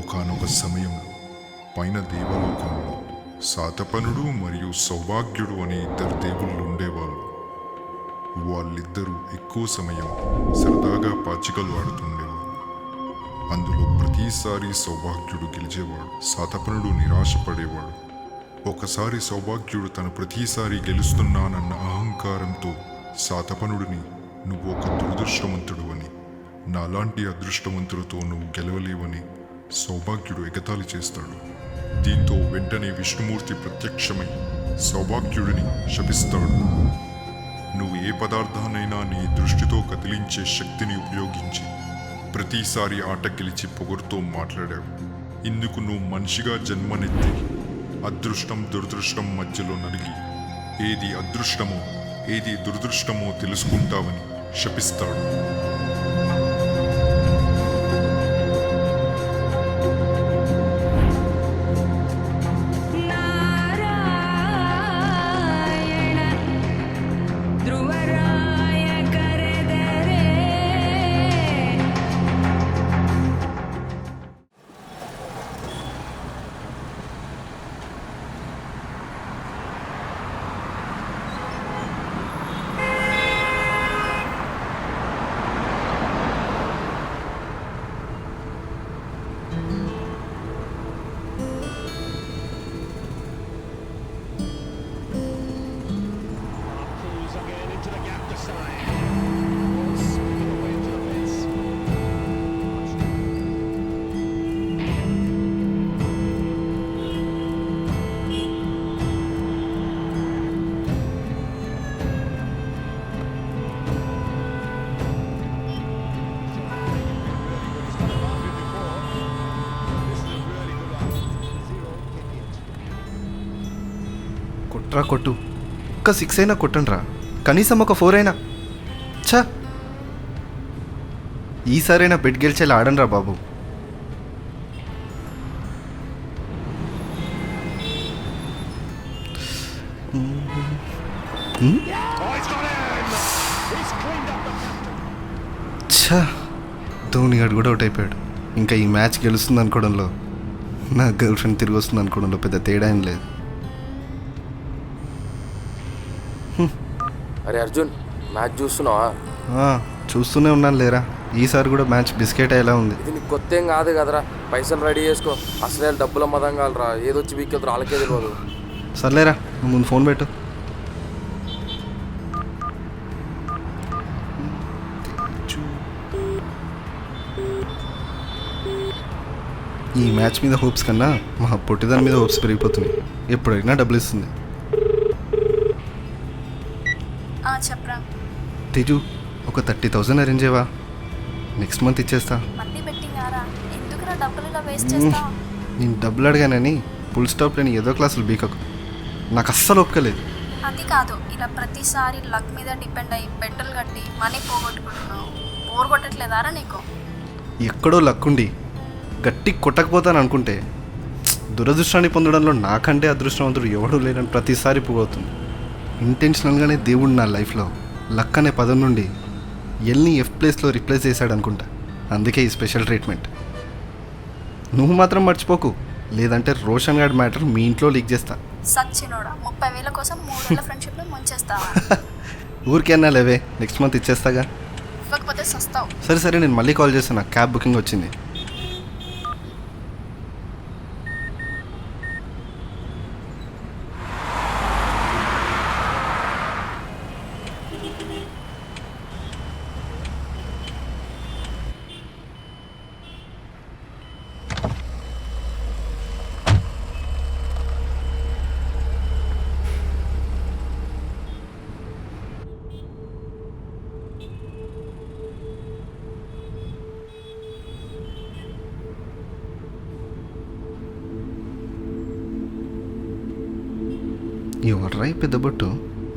ఒకానొక సమయంలో పైన దేవలోకంలో శాతపనుడు మరియు సౌభాగ్యుడు అనే ఇద్దరు దేవుళ్ళు ఉండేవాళ్ళు. వాళ్ళిద్దరూ ఎక్కువ సమయం సరదాగా పాచికలు ఆడుతుండేవారు. అందులో ప్రతిసారి సౌభాగ్యుడు గెలిచేవాడు, శాతపనుడు నిరాశపడేవాడు. ఒకసారి సౌభాగ్యుడు తన ప్రతిసారి గెలుస్తున్నానన్న అహంకారంతో శాతపనుడిని నువ్వు ఒక దురదృష్టవంతుడు అని, నాలాంటి అదృష్టవంతులతో నువ్వు గెలవలేవని సౌభాగ్యుడు ఎగతాళి చేస్తాడు. దీంతో వెంటనే విష్ణుమూర్తి ప్రత్యక్షమై సౌభాగ్యుడిని శపిస్తాడు. నువ్వు ఏ పదార్థాన్నైనా నీ దృష్టితో కదిలించే శక్తిని ఉపయోగించి ప్రతిసారి ఆట గెలిచి పొగరుతో మాట్లాడావు. ఇందుకు నువ్వు మనిషిగా జన్మనెత్తి అదృష్టం దురదృష్టం మధ్యలో నలిగి ఏది అదృష్టమో ఏది దురదృష్టమో తెలుసుకుంటావని శపిస్తాడు. కొట్రా కొట్టు, ఒక్క 6 అయినా కొట్టండిరా, కనీసం ఒక 4 అయినా. ఛా, ఈసారైనా బెట్ గెలిచేలా ఆడండిరా బాబు. ఛా, ధోని గారు కూడా అవుట్ అయిపోయాడు. ఇంకా ఈ మ్యాచ్ గెలుస్తుంది అనుకోవడంలో, నా గర్ల్ ఫ్రెండ్ తిరిగి వస్తుంది అనుకోవడంలో పెద్ద తేడా ఏం లేదు. అరే అర్జున్, మ్యాచ్ చూస్తున్నావా? చూస్తూనే ఉన్నాను లేరా, ఈసారి కూడా మ్యాచ్ బిస్కెట్ అయ్యేలా ఉంది. ఇది నీకు కొత్త ఏం కాదు కదరా, పైసలు రెడీ చేసుకో. అసలే డబ్బుల మతం కాలరా, ఏదొచ్చి వీకెళ్తారు వాళ్ళకే తెలియదు. సర్లేరా, నువ్వు ముందు ఫోన్ పెట్టు. ఈ మ్యాచ్ మీద హోప్స్ కన్నా మా పొట్టిదాని మీద హోప్స్ పెరిగిపోతున్నాయి. ఎప్పుడైనా డబ్బులు ఇస్తుంది. చెప్పరా తేజు, ఒక 30,000 అరేంజ్ చేయవా? నెక్స్ట్ మంత్ ఇచ్చేస్తా. నేను డబ్బులు అడిగానని ఫుల్ స్టాప్ లేని ఏదో క్లాసులు బీకకు, నాకు అస్సలు ఒప్పుకోలేదు. అది కాదు, ఇలా ప్రతిసారి లక్ మీద డిపెండ్ అయ్యి బెట్టులు కట్టి మనీ పోగొట్టుకుంటున్నావు. బోర్ కొట్టట్లేదారా నీకు? ఎక్కడో లక్ ఉండి గట్టి కొట్టకపోతాను అనుకుంటే దురదృష్టాన్ని పొందడంలో నాకంటే అదృష్టవంతుడు ఎవడూ లేదని ప్రతిసారి పోగొతుంది. ఇంటెన్షనల్గానే దేవుడు నా లైఫ్లో లక్ అనే పదం నుండి ఎల్ని ఎఫ్ ప్లేస్లో రిప్లేస్ చేశాడు అనుకుంటా. అందుకే ఈ స్పెషల్ ట్రీట్మెంట్. నువ్వు మాత్రం మర్చిపోకు, లేదంటే రోషన్ గార్డ్ మ్యాటర్ మీ ఇంట్లో లీక్ చేస్తా. సచ్చినోడా, 30,000 కోసం 3 ఫ్రెండ్షిప్లో ముంచేస్తావా? ఊరికే అన్నా లేవే, నెక్స్ట్ మంత్ ఇచ్చేస్తాగా. ఇవ్వకపోతే సస్తావు. సరే సరే, నేను మళ్ళీ కాల్ చేస్తాను, క్యాబ్ బుకింగ్ వచ్చింది. ఎవర్రా ఈ పెద్ద బొట్టు?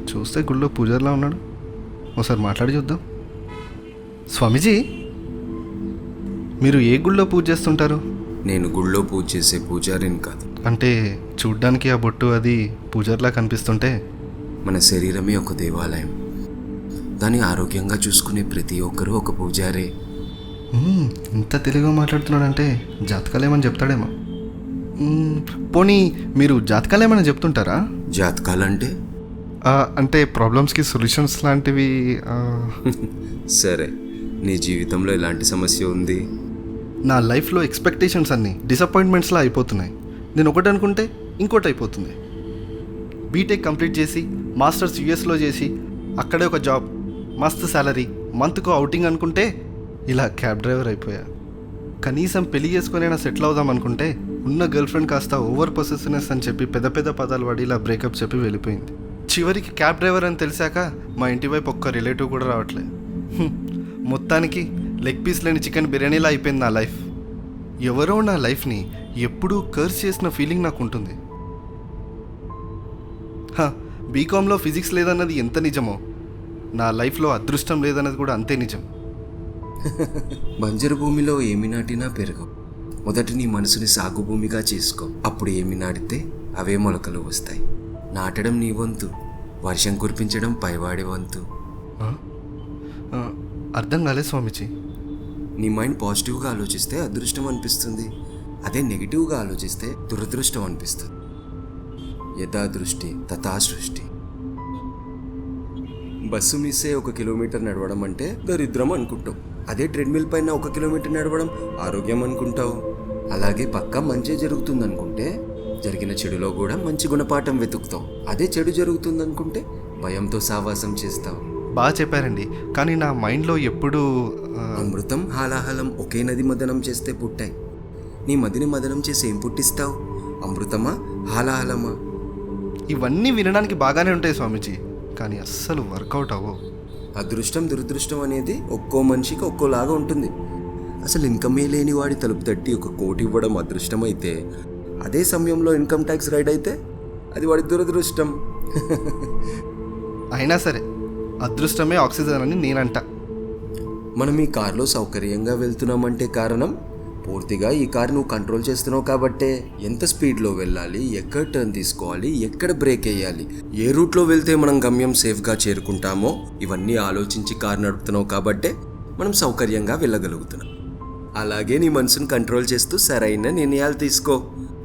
చూస్తే గుళ్ళో పూజారిలా ఉన్నాడు. ఒకసారి మాట్లాడి చూద్దాం. స్వామీజీ, మీరు ఏ గుళ్ళో పూజ చేస్తుంటారు? నేను గుళ్ళో పూజ చేసే పూజారిని కాదు. అంటే చూడ్డానికి ఆ బొట్టు అది పూజారిలా కనిపిస్తుంటే. మన శరీరమే ఒక దేవాలయం, దాన్ని ఆరోగ్యంగా చూసుకునే ప్రతి ఒక్కరూ ఒక పూజారే. ఇంత తెలుగుగా మాట్లాడుతున్నాడంటే జాతకాలు ఏమని చెప్తాడేమో. పోనీ మీరు జాతకాలు ఏమైనా చెప్తుంటారా? జాతకాలంటే? అంటే ప్రాబ్లమ్స్కి సొల్యూషన్స్ లాంటివి. సరే, నీ జీవితంలో ఎలాంటి సమస్య ఉంది? నా లైఫ్లో ఎక్స్పెక్టేషన్స్ అన్నీ డిసప్పాయింట్మెంట్స్లా అయిపోతున్నాయి. నేను ఒకటి అనుకుంటే ఇంకోటి అయిపోతుంది. బీటెక్ కంప్లీట్ చేసి మాస్టర్స్ యూఎస్లో చేసి అక్కడే ఒక జాబ్, మస్తు శాలరీ, మంత్కు అవుటింగ్ అనుకుంటే ఇలా క్యాబ్ డ్రైవర్ అయిపోయా. కనీసం పెళ్లి చేసుకునైనా సెటిల్ అవుదాం అనుకుంటే ఉన్న గర్ల్ ఫ్రెండ్ కాస్త ఓవర్ పొసెసివ్నెస్ అని చెప్పి పెద్ద పెద్ద పదాలు వాడి ఇలా బ్రేకప్ చెప్పి వెళ్ళిపోయింది. చివరికి క్యాబ్ డ్రైవర్ అని తెలిసాక మా ఇంటి వైపు ఒక్క రిలేటివ్ కూడా రావట్లేదు. మొత్తానికి లెగ్ పీస్ లేని చికెన్ బిర్యానీలా అయిపోయింది నా లైఫ్. ఎవరో నా లైఫ్ని ఎప్పుడూ కర్స్ చేసిన ఫీలింగ్ నాకు ఉంటుంది. బీకామ్లో ఫిజిక్స్ లేదన్నది ఎంత నిజమో నా లైఫ్లో అదృష్టం లేదన్నది కూడా అంతే నిజం. బంజరు భూమిలో ఏమి నాటినా పెరగవు. మొదట నీ మనసుని సాగు భూమిగా చేసుకో. అప్పుడు ఏమి నాటితే అవే మొలకలు వస్తాయి. నాటడం నీ వంతు, వర్షం కురిపించడం పైవాడి వంతు. అర్థం కాలేదు స్వామిజీ. నీ మైండ్ పాజిటివ్గా ఆలోచిస్తే అదృష్టం అనిపిస్తుంది. అదే నెగిటివ్గా ఆలోచిస్తే దురదృష్టం అనిపిస్తుంది. యథా దృష్టి తథా సృష్టి. బస్సు మిస్ అయ్యి 1 కిలోమీటర్ నడవడం అంటే దరిద్రం అనుకుంటావు. అదే ట్రెడ్మిల్ పైన 1 కిలోమీటర్ నడవడం ఆరోగ్యం అనుకుంటావు. అలాగే పక్కా మంచి జరుగుతుంది అనుకుంటే జరిగిన చెడులో కూడా మంచి గుణపాఠం వెతుకుతావు. అదే చెడు జరుగుతుంది అనుకుంటే భయంతో సావాసం చేస్తావు. బాగా చెప్పారండి, కానీ నా మైండ్లో ఎప్పుడూ అమృతం హాలాహలం ఒకే నది మదనం చేస్తే పుట్టాయి. నీ మదిని మదనం చేసి ఏం పుట్టిస్తావు? అమృతమా హాలాహలమా? ఇవన్నీ వినడానికి బాగానే ఉంటాయి స్వామీజీ, కానీ అస్సలు వర్కౌట్ అవ్వవు. అదృష్టం దురదృష్టం అనేది ఒక్కో మనిషికి ఒక్కోలాగా ఉంటుంది. అసలు ఇన్కమే లేని వాడి తలుపు తట్టి 1 కోటి ఇవ్వడం అదృష్టం అయితే, అదే సమయంలో ఇన్కమ్ ట్యాక్స్ రైడ్ అయితే అది వాడి దురదృష్టం. అయినా సరే అదృష్టమే ఆక్సిజన్ అని నేనంట. మనం ఈ కారులో సౌకర్యంగా వెళ్తున్నామంటే కారణం పూర్తిగా ఈ కారు నువ్వు కంట్రోల్ చేస్తున్నావు కాబట్టే. ఎంత స్పీడ్లో వెళ్ళాలి, ఎక్కడ టర్న్ తీసుకోవాలి, ఎక్కడ బ్రేక్ వేయాలి, ఏ రూట్లో వెళ్తే మనం గమ్యం సేఫ్గా చేరుకుంటామో ఇవన్నీ ఆలోచించి కారు నడుపుతున్నావు కాబట్టే మనం సౌకర్యంగా వెళ్ళగలుగుతున్నాం. అలాగే నీ మనసును కంట్రోల్ చేస్తూ సరైన నిర్ణయాలు తీసుకో,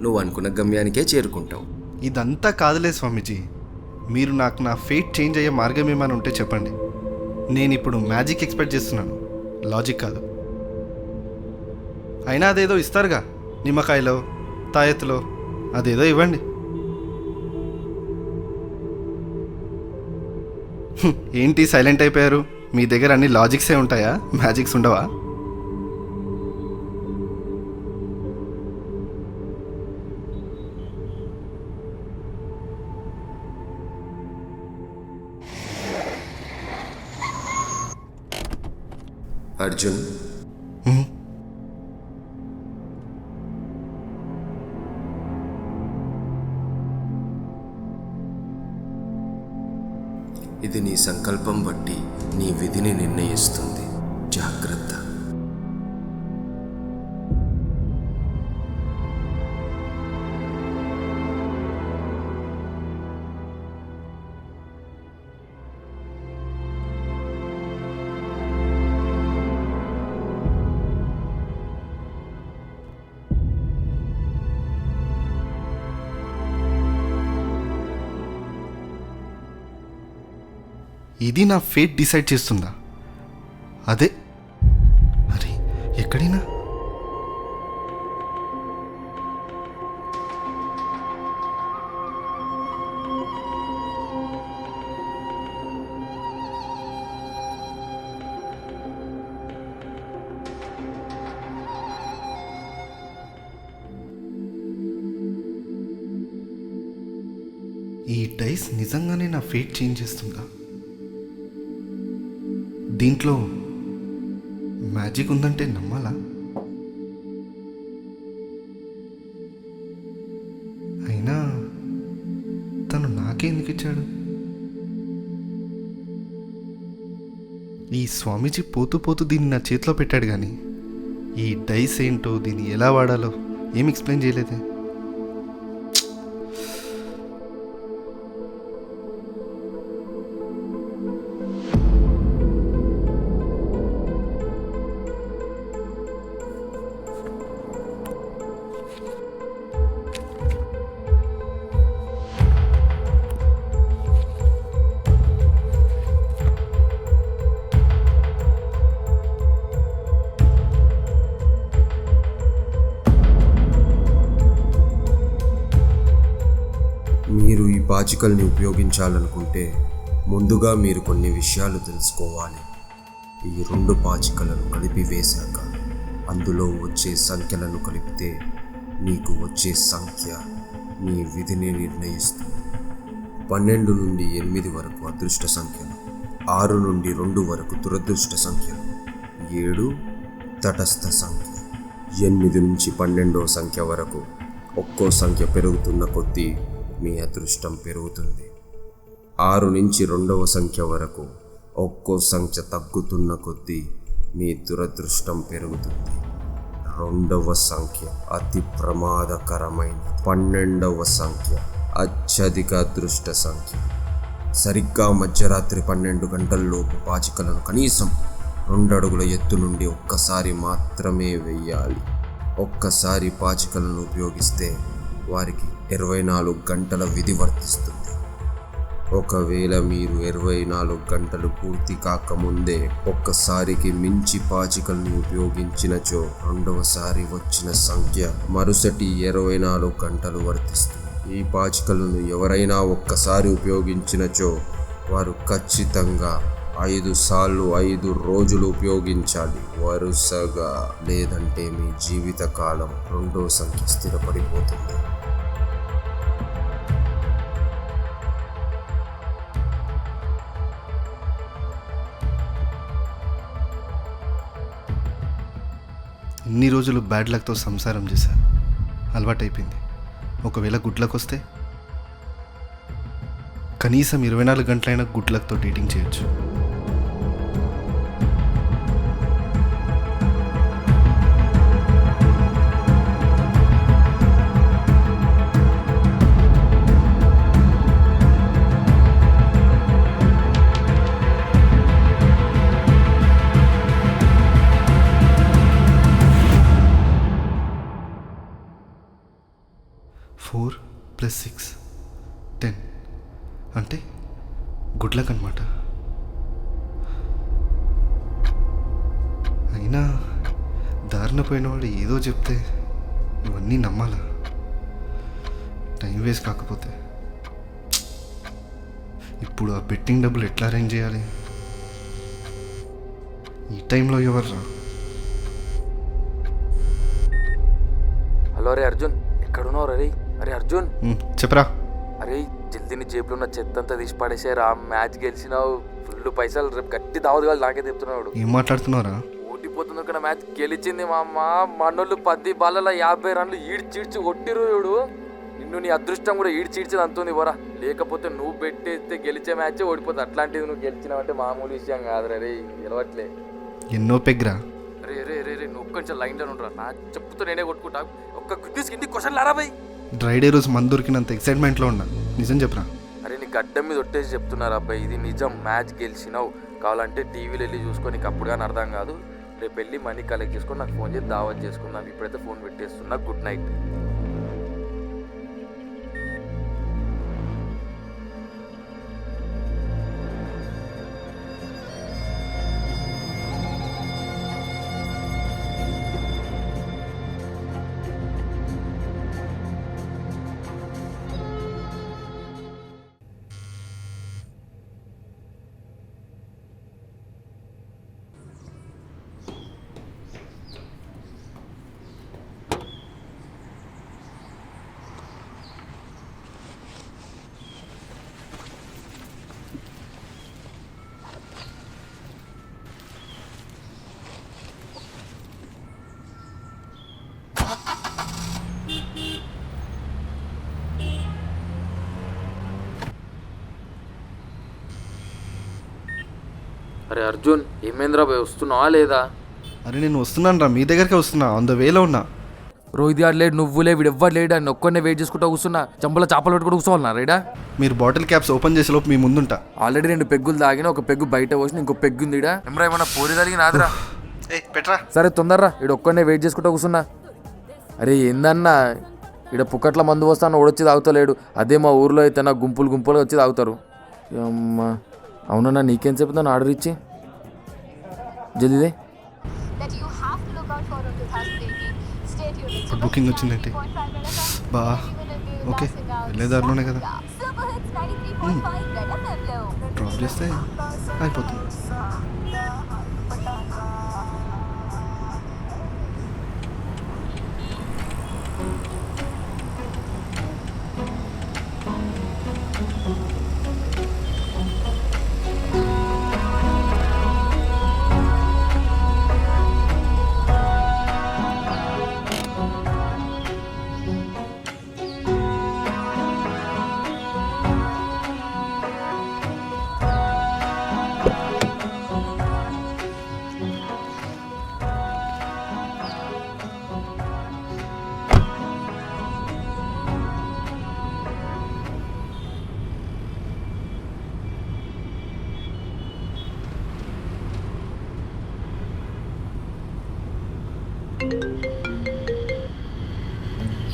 నువ్వు అనుకున్న గమ్యానికే చేరుకుంటావు. ఇదంతా కాదులే స్వామీజీ, మీరు నాకు నా ఫేట్ చేంజ్ అయ్యే మార్గం ఏమైనా ఉంటే చెప్పండి. నేను ఇప్పుడు మ్యాజిక్ ఎక్స్పెక్ట్ చేస్తున్నాను, లాజిక్ కాదు. అయినా అదేదో ఇస్తారుగా, నిమ్మకాయలో తాయెత్తులో అదేదో ఇవ్వండి. ఏంటి సైలెంట్ అయిపోయారు? మీ దగ్గర అన్ని లాజిక్సే ఉంటాయా, మ్యాజిక్స్ ఉండవా? అర్జున్, ఇది నీ సంకల్పం బట్టి నీ విధిని నిర్ణయిస్తుంది. జాగ్రత్త. ఇది నా ఫేట్ డిసైడ్ చేస్తుందా? అదే అరే ఎక్కడైనా ఈ డైస్ నిజంగానే నా ఫేట్ చేంజ్ చేస్తుందా? దీంట్లో మ్యాజిక్ ఉందంటే నమ్మాలా? అయినా తను నాకే ఎందుకు ఇచ్చాడు? ఈ స్వామీజీ పోతూ పోతూ దీన్ని నా చేతిలో పెట్టాడు, కానీ ఈ డైస్ ఏంటో దీన్ని ఎలా వాడాలో ఏం ఎక్స్ప్లెయిన్ చేయలేదే. పాచికల్ని ఉపయోగించాలనుకుంటే ముందుగా మీరు కొన్ని విషయాలు తెలుసుకోవాలి. ఈ 2 పాచికలను కలిపి వేశాక అందులో వచ్చే సంఖ్యలను కలిపితే నీకు వచ్చే సంఖ్య నీ విధిని నిర్ణయిస్తుంది. 12 నుండి 8 వరకు అదృష్ట సంఖ్యలు, 6 నుండి 2 వరకు దురదృష్ట సంఖ్యలు, 7 తటస్థ సంఖ్య, 8 నుంచి 12వ సంఖ్య వరకు ఒక్కో సంఖ్య పెరుగుతున్న కొద్దీ మీ అదృష్టం పెరుగుతుంది. 6 నుంచి 2వ సంఖ్య వరకు ఒక్కో సంఖ్య తగ్గుతున్న కొద్దీ మీ దురదృష్టం పెరుగుతుంది. 2వ సంఖ్య అతి ప్రమాదకరమైన 12వ సంఖ్య అత్యధిక అదృష్ట సంఖ్య. సరిగ్గా మధ్యరాత్రి 12 గంటల్లోపు పాచికలను కనీసం 2 అడుగుల ఎత్తు నుండి ఒక్కసారి మాత్రమే వెయ్యాలి. ఒక్కసారి పాచికలను ఉపయోగిస్తే వారికి 24 గంటల విధి వర్తిస్తుంది. ఒకవేళ మీరు 24 గంటలు పూర్తి కాకముందే ఒక్కసారికి మించి పాచికలను ఉపయోగించినచో 2వసారి వచ్చిన సంఖ్య మరుసటి 24 గంటలు వర్తిస్తుంది. ఈ పాచికలను ఎవరైనా ఒక్కసారి ఉపయోగించినచో వారు ఖచ్చితంగా 5 సార్లు 5 రోజులు ఉపయోగించాలి వరుసగా, లేదంటే మీ జీవితకాలం 2వ సంఖ్య స్థిరపడిపోతుంది. ఇన్ని రోజులు బ్యాడ్ లక్తో సంసారం చేశాను, అలవాటైపోయింది. ఒకవేళ గుడ్ లక్ వస్తే కనీసం 24 గంటలైనా గుడ్ లక్తో డేటింగ్ చేయొచ్చు. ఫోర్ ప్లస్ 6 10 అంటే గుడ్ లక్ అనమాట. అయినా దారిన పోయినవాడు ఏదో చెప్తే ఇవన్నీ నమ్మాలా? టైం వేస్ట్ కాకపోతే ఇప్పుడు ఆ బెట్టింగ్ డబ్బులు ఎట్లా అరేంజ్ చేయాలి? ఈ టైంలో ఎవర్రా? హలో అరే అర్జున్, ఎక్కడున్నావు రే? అరే అర్జున్, చెప్పరా. అరే జల్దీని జేబులో ఉన్న చెత్త అంతా తీసి పడేసారా, మ్యాచ్ గెలిచినావు, ఫుల్ పైసలు, రేపు గట్టి దావదు కాదు నాకే చెప్తున్నాడు. ఏం మాట్లాడుతున్నారా? ఓడిపోతుంది ఒక మ్యాచ్ గెలిచింది మా అమ్మ. మనోళ్ళు 10 బాళ్ళలో 50 రన్లు ఈడ్చిడ్చి కొట్టిరు. చూడు నిన్ను నీ అదృష్టం కూడా ఈడ్చిడ్చి అంతుంది పోరా. లేకపోతే నువ్వు పెట్టేస్తే గెలిచే మ్యాచ్ ఓడిపోతుంది. అట్లాంటిది నువ్వు గెలిచినావంటే మామూలు విషయం కాదురా రే, గెలవట్లే. ఎన్నో పెగ్రా. రే రే రే రే నువ్వు కొంచెం లైన్లో ఉండరా, నా చెప్పుతో నేనే కొట్టుకుంటా. ఒక్క గుడ్డీస్ కింది క్వశ్చన్ లారా బై. డ్రై డే రోజు మందు దొరికినంత ఎక్సైట్మెంట్లో ఉన్నా, నిజం చెప్పరా. అరే నీ గడ్డం మీద ఒట్టేసి చెప్తున్నారు అబ్బాయి, ఇది నిజం. మ్యాచ్ గెలిచినావు, కావాలంటే టీవీలో వెళ్ళి చూసుకొని నీకు అప్పుడు కానీ అర్థం కాదు. రేపు వెళ్ళి మనీ కలెక్ట్ చేసుకొని నాకు ఫోన్ చేసి దావత్ చేసుకుందాం. ఇప్పుడైతే ఫోన్ పెట్టేస్తున్నా, గుడ్ నైట్. అరే అర్జున్, ఏమేంద్రా బాయ్, వస్తున్నావా లేదా? అరే నేను వస్తున్నాను రా, మీ దగ్గరికి వస్తున్నా, ఆన్ ద వేలో ఉన్నా. రోహిత్ గారు లేడు, నువ్వులే, వీడు ఎవ్వరు లేడు అని ఒక్కనే వెయిట్ చేసుకుంటూ కూర్చున్నా. చంపలో చేపలు పెట్టుకుంటూ కూర్చోవాలన్నా రైడా? మీరు బాటిల్ క్యాప్స్ ఓపెన్ చేసే లోపు మీ ముందుంటా. ఆల్రెడీ 2 పెగ్గులు తాగిన, ఒక పెగ్గు బయట పోసిన, ఇంకో పెగ్గు ఉంది. ఏమరా ఏమన్నా పోరి తగిన ఆదిరా? పెట్రా. సరే తొందరరా, వీడు ఒక్కనే వెయిట్ చేసుకుంటూ కూర్చున్నా. అరే ఏందన్నా, ఇక్కడ పుక్కట్ల మందు వస్తాను ఓడొచ్చి తాగుతలేడు. అదే మా ఊర్లో అయితే నా గుంపులుగా వచ్చి తాగుతారు. అమ్మా అవునన్నా, నీకేం చెప్తాను ఆర్డర్ ఇచ్చి జల్దీదే. బుకింగ్ వచ్చిందంటే బా ఓకే, వెళ్ళే దారిలోనే కదా. డ్రాప్ చేస్తే అయిపోతుంది.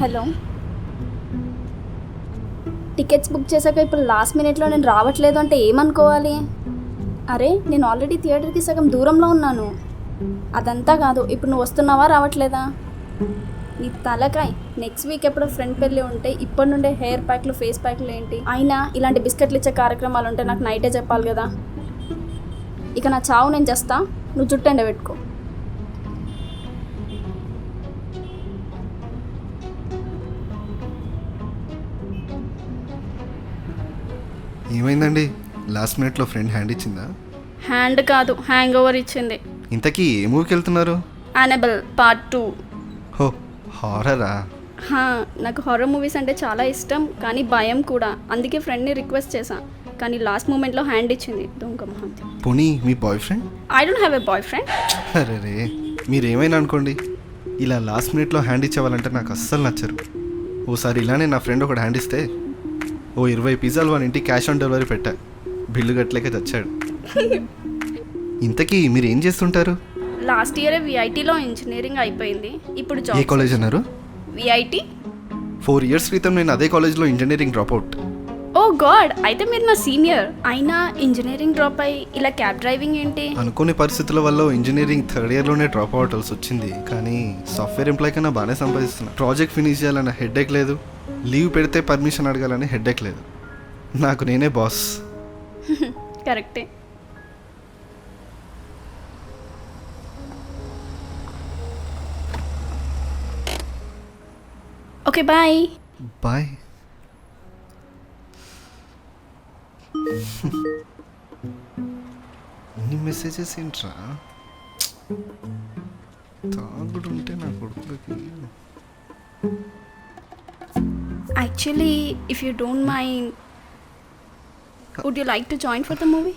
హలో, టికెట్స్ బుక్ చేశాక ఇప్పుడు లాస్ట్ మినిట్లో నేను రావట్లేదు అంటే ఏమనుకోవాలి? అరే, నేను ఆల్రెడీ థియేటర్కి సగం దూరంలో ఉన్నాను. అదంతా కాదు, ఇప్పుడు నువ్వు వస్తున్నావా రావట్లేదా? నీ తలకాయ్. నెక్స్ట్ వీక్ ఎప్పుడో ఫ్రెండ్ పెళ్ళి ఉంటే ఇప్పటి నుండే హెయిర్ ప్యాక్లు ఫేస్ ప్యాక్లు ఏంటి? అయినా ఇలాంటి బిస్కెట్లు ఇచ్చే కార్యక్రమాలు ఉంటే నాకు నైటే చెప్పాలి కదా. ఇక నా చావు నేను చేస్తా, నువ్వు జుట్టు ఎండబెట్టుకో. ఏమైందండి? లాస్ట్ మినిట్లో ఫ్రెండ్ హ్యాండ్ ఇచ్చిందా? హ్యాండ్ కాదు, హ్యాంగ్ ఓవర్ ఇచ్చింది. ఇంతకీ ఏ మూవీకి వెళ్తున్నారు? Annabelle part 2. హో, హారరా? నాకు హారర్ మూవీస్ అంటే చాలా ఇష్టం, కానీ భయం కూడా. అందుకే ఫ్రెండ్ని రిక్వెస్ట్ చేశా, కానీ లాస్ట్ మూమెంట్లో హ్యాండ్ ఇచ్చింది. దొంగ మహాంతి. పోనీ మీ boyfriend? I don't have a boyfriend. అరే రే, మీరేమైనా అనుకోండి, ఇలా లాస్ట్ మినిట్లో హ్యాండ్ ఇచ్చేవాళ్ళంటే నాకు అస్సలు నచ్చరు. ఓసారి ఇలానే నా ఫ్రెండ్ ఒకటి హ్యాండ్ ఇస్తే 20 పిజ్జాలు వాళ్ళ ఇంటికి క్యాష్ ఆన్ డెలివరీ పెట్టా. బిల్లు కట్టలేక చచ్చాడు. ఇంతకీ మీరు ఏం చేస్తుంటారు? లాస్ట్ ఇయర్ విఐటీలో ఇంజనీరింగ్ అయిపోయింది. ఇప్పుడు ఏ జాబ్. కాలేజ్ అన్నారు? విఐటీ. 4 years క్రితం నేను అదే కాలేజ్లో ఇంజనీరింగ్ డ్రాప్ అవుట్. ఓ గాడ్, అయితే మీరు నా సీనియర్. అయినా ఇంజనీరింగ్ డ్రాప్ అయ్యి ఇలా క్యాబ్ డ్రైవింగ్ ఏంటి? అనుకోని పరిస్థితుల వల్ల ఇంజనీరింగ్ 3rd yearలోనే డ్రాప్ అవ్వాల్సి వచ్చింది. కానీ సాఫ్ట్వేర్ ఎంప్లాయ్ కన్నా బాగానే సంపాదిస్తున్నా. ప్రాజెక్ట్ ఫినిష్ చేయాలన్న హెడ్ఏక్ లేదు, లీవ్ పెడితే పర్మిషన్ అడగాలని హెడ్ఏక్ లేదు. నాకు నేనే బాస్. కరెక్టే. Okay, bye. బాయ్. ఎన్ని మెసేజెస్ ఏంట్రా? తాగుడుంటే నా కొడుకులకి. Actually, if you don't mind, would you like to join for the movie?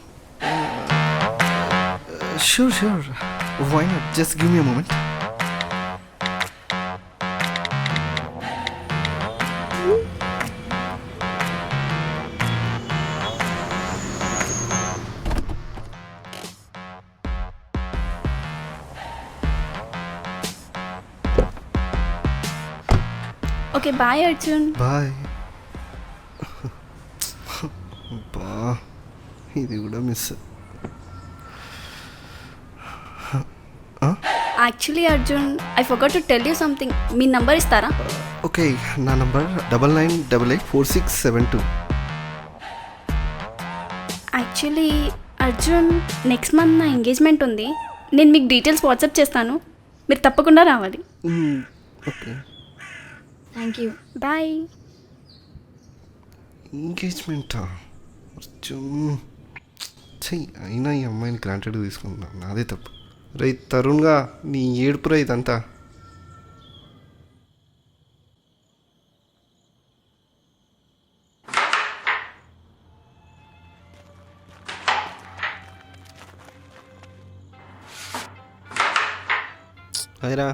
Sure. Why not? Just give me a moment. Okay, bye Arjun. Bye. బా, ఇది కూడా miss. Actually Arjun, I forgot to tell you something. మీ number ఇస్తారా? Okay, నా number 99884672. Actually Arjun, next month నా engagement ఉంది. నేను మీకు డీటెయిల్స్ వాట్సాప్ చేస్తాను, మీరు తప్పకుండా రావాలి. Okay, thank you, bye. ఎంగేజ్మెంటా? చెయ్యి. అయినా ఈ అమ్మాయిని గ్రాంటెడ్ తీసుకుంటున్నాను, నాదే తప్పు. రే తరుణ్గా, నీ ఏడుపురా ఇదంతా. అయిరా,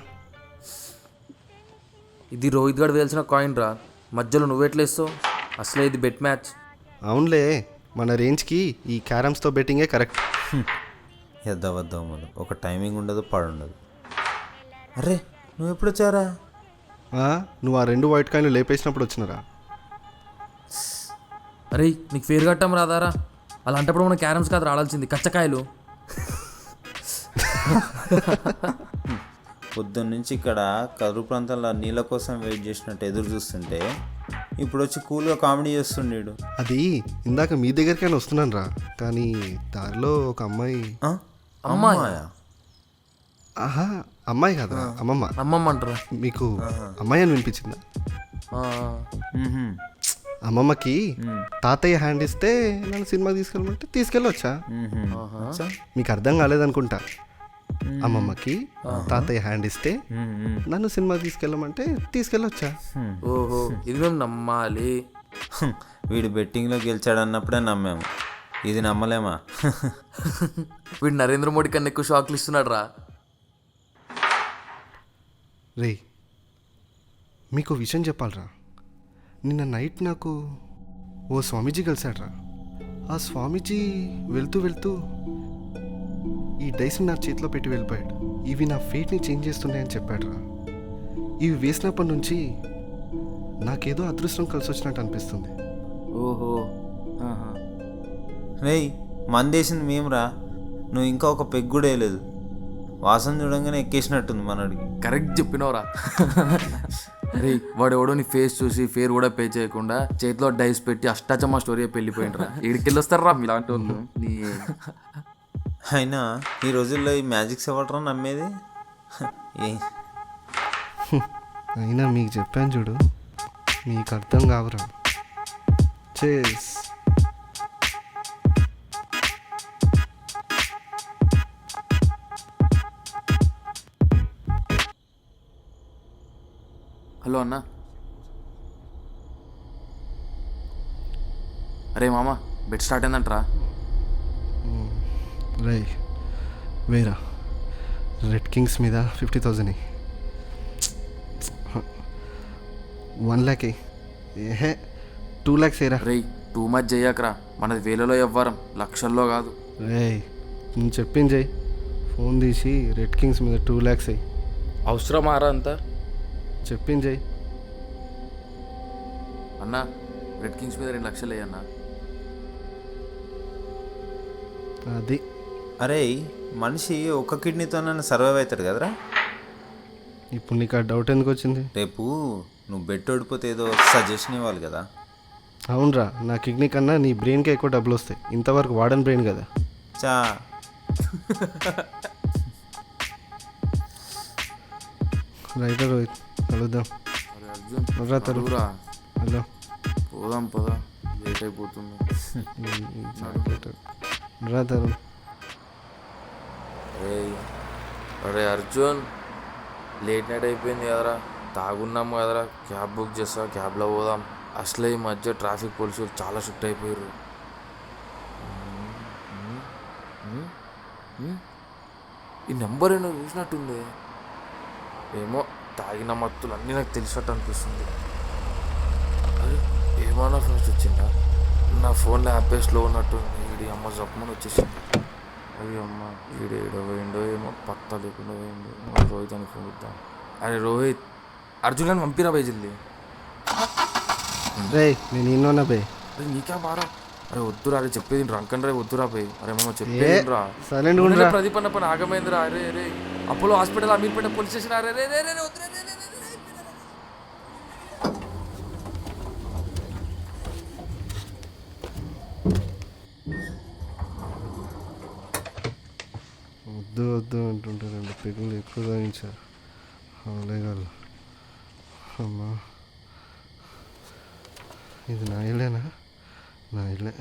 ఇది రోహిత్ గడ్ వేయాల్సిన కాయిన్ రా, మధ్యలో నువ్వెట్లేస్తావు? అసలే ఇది బెట్ మ్యాచ్. అవునులే, మన రేంజ్కి ఈ క్యారమ్స్తో బెట్టింగే కరెక్ట్. వద్దాం మనం, ఒక టైమింగ్ ఉండదు, పడుండదు. అరే నువ్వు ఎప్పుడు వచ్చారా? నువ్వు ఆ 2 వైట్ కాయిన్లు లేపేసినప్పుడు వచ్చినరా? అరే నీకు ఫేర్ కట్టం రాదారా? అలాంటప్పుడు మన క్యారమ్స్ కాదు రాడాల్సింది, కచ్చకాయలు. పొద్దున్న నుంచి ఇక్కడ కరువు ప్రాంతంలో నీళ్ళ కోసం వెయిట్ చేసినట్టు ఎదురు చూస్తుంటే ఇప్పుడు వచ్చి కూల్గా కామెడీ చేస్తుండేడు. అది ఇందాక మీ దగ్గరికైనా వస్తున్నాను రా, కానీ దారిలో ఒక అమ్మాయి. ఆ? అమ్మాయా? అమ్మాయా? ఆహా, అమ్మాయి కదా, అమ్మమ్మ. అమ్మమ్మంటారా? మీకు అమ్మాయి అని వినిపించిందా? మ్హూ. అమ్మమ్మకి తాతయ్య హ్యాండ్ ఇస్తే నన్ను సినిమాకి తీసుకెళ్ళమంటే తీసుకెళ్ళొచ్చా? మ్హూ. అచ్చా. మీకు అర్థం కాలేదనుకుంటా. అమ్మమ్మకి తాతయ్య హ్యాండ్ ఇస్తే మ్మ్. నన్ను సినిమాకి తీసుకెళ్ళమంటే తీసుకెళ్ళొచ్చా? ఓహో, ఇది మేము నమ్మాలి. వీడు బెట్టింగ్లో గెలిచాడన్నప్పుడే నమ్మాము, ఇది నమ్మలేమా? వీడు నరేంద్ర మోడీ కన్నా ఎక్కువ షాక్లు ఇస్తున్నాడు రా. రే, మీకు విషయం చెప్పాలరా. నిన్న నైట్ నాకు ఓ స్వామీజీ కలిశాడ్రా. ఆ స్వామీజీ వెళ్తూ వెళ్తూ ఈ డైస్ని నా చేతిలో పెట్టి వెళ్ళిపోయాడు. ఇవి నా ఫేట్ని చేంజ్ చేస్తున్నాయని చెప్పాడురా. ఇవి వేసినప్పటి నుంచి నాకేదో అదృష్టం కలిసి వచ్చినట్టు అనిపిస్తుంది. ఓహో, రేయ్, మందేసింది మేమురా, నువ్వు ఇంకా ఒక పెగ్ కూడా వేయలేదు. వాసన చూడంగానే ఎక్కేసినట్టుంది మనడికి. కరెక్ట్ చెప్పినవరా. రే, వాడు ఎవడో నీ ఫేస్ చూసి ఫేర్ కూడా పే చేయకుండా చేతిలో డైస్ పెట్టి అష్టాచమ్మా స్టోరీ వెళ్ళిపోయిండ్రా. ఇడికెళ్ళి వస్తారా ఇలాంటి వాళ్ళు? అయినా ఈ రోజుల్లో ఈ మ్యాజిక్స్ ఇవ్వటం నమ్మేది ఏ అయినా మీకు చెప్పాను చూడు, మీకు అర్థం కావురా. చేస్. హలో అన్న. అరే మామ, బెట్ స్టార్ట్ అయిందంటరా. రై, వేరా రెడ్ కింగ్స్ మీద 50,000 1 lakh ఏహే 2 lakhs ఏరా. రే, టూ మచ్ చెయ్యకరా, మనది వేలలో ఎవ్వరం, లక్షల్లో కాదు. రే, నేను చెప్పింది చెయ్యి. ఫోన్ తీసి రెడ్ కింగ్స్ మీద 2 lakhs అయ్యి అవసరమారా అంతా? చెప్పింది చెయ్యి. అన్న, రెడ్ కింగ్స్ మీద 2 లక్షలు అయ్యన్నా. అది అరే, మనిషి ఒక్క కిడ్నీతోనైనా సర్వైవ్ అవుతాడు కదరా. ఇప్పుడు నీకు ఆ డౌట్ ఎందుకు వచ్చింది? రేపు నువ్వు బెట్ ఓడిపోతే ఏదో సజెషన్ ఇవ్వాలి కదా. అవునరా, నా కిడ్నీ కన్నా నీ బ్రెయిన్కే ఎక్కువ డబ్బులు వస్తాయి. ఇంతవరకు వాడని బ్రెయిన్ కదా. చా రైటర్ రోహిత్, కలుద్దాం. అరే అర్జున్, రా తరు. నడువురా. హలో. పోదాం పదా, లేట్ అయిపోతుంది. రా తరు. అరే అర్జున్, లేట్ నైట్ అయిపోయింది కదరా, తాగున్నాము కదరా, క్యాబ్ బుక్ చేస్తా, క్యాబ్లో పోదాం. అసలే ఈ మధ్య ట్రాఫిక్ పోలీసులు చాలా స్ట్రిక్ట్ అయిపోయారు. ఈ నెంబర్ ఏమో చూసినట్టుంది. ఏమో తాగిన మత్తులు అన్నీ నాకు తెలిసినట్టు అనిపిస్తుంది. అరే, ఏమన్నా ఫస్ట్ వచ్చిందా? నా ఫోన్లో యాప్ స్లో ఉన్నట్టుంది. వీడి అమ్మ జప్పమని వచ్చేసింది. అయ్యో అమ్మ, వీడు ఏడో పోయిండో ఏమో, పత్తా లేకుండా పోయిండు. రోహిత్ అని ఫోన్ ఇద్దాం. అరే రోహిత్, అర్జున్ అని పంపిరా బై జల్దీ. రే, నేను ఇన్నోనా బే. అరే నీకా బారా. అరే వద్దురా, అరే చెప్పేది రంకన్ రే, వద్దురా బై. అరే మమ్మ చెప్పేది రా. సైలెంట్ ఉండరా. ప్రదీప్ అన్న పని ఆగమైందిరా. అరే అరే, Apollo hospital, Ameerpet police station. అరే రే రే రే, వద్దురా. వద్దు వద్దు అంటుంటే 2 పెగులు ఎక్కువ తాగించారు. అవలేగాలు. అమ్మా, ఇది నా ఇల్లేనా? నా ఇల్లే.